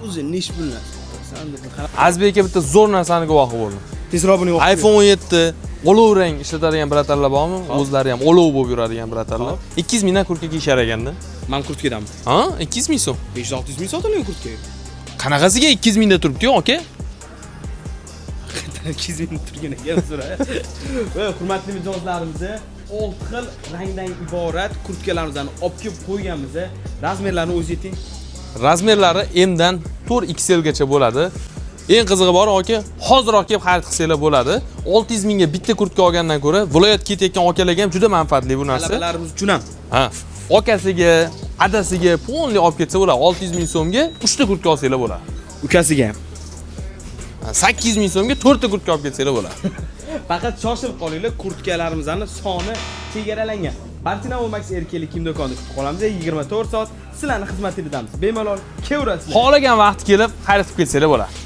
O'zi nish bunlar. Azbekka bitta zo'r narsani guvohi bo'ldim. Tezroq buni yo'q. iPhone 17 olov rang ishlatadigan bratarlar bormi? O'zlari ham olov bo'lib yuradigan bratarlar. 200 mingdan kurtkaga ishar ekanda. Men kurtkadanmi? Ha? 200 ming so'm. 500-600 ming sotilgan kurtkaga. Qanaqasiga 200 mingda turibdi-yu, aka? 200 ming turgan ekan so'ra. Va hurmatli mijozlarimiz, 6 xil rangdan iborat kurtkalarimizni olib kelib qo'yganmiz. Razmerlarini o'zi ayting. Razmerlari M dan 4XL gacha bo'ladi. Eng qizig'i bor aka, hoziroq kelib xarid qilsanglar bo'ladi. 600 mingga bitta kurtka olgandan ko'ra, viloyat ketayotgan okalarga ham juda manfaatli bu narsa. Talabalarimiz uchun ham. Ha, akasiga, adasiga polni olib ketsa bo'ladi. 600 ming so'mga 3 ta kurtka olsanglar bo'ladi. Ukasiga ham. 800 ming so'mga 4 ta kurtka olib ketsanglar bo'ladi. Faqat shoshilib qolinglar, kurtkalarimizning soni chegaralangan. Bartinamo Max erkaklik kim do'konida kutib qolamiz. 24 soat sizlarning xizmatingizda. Bemalol kelaverasizlar. Xohlagan vaqt kelib xarid qilib ketsanglar bo'ladi.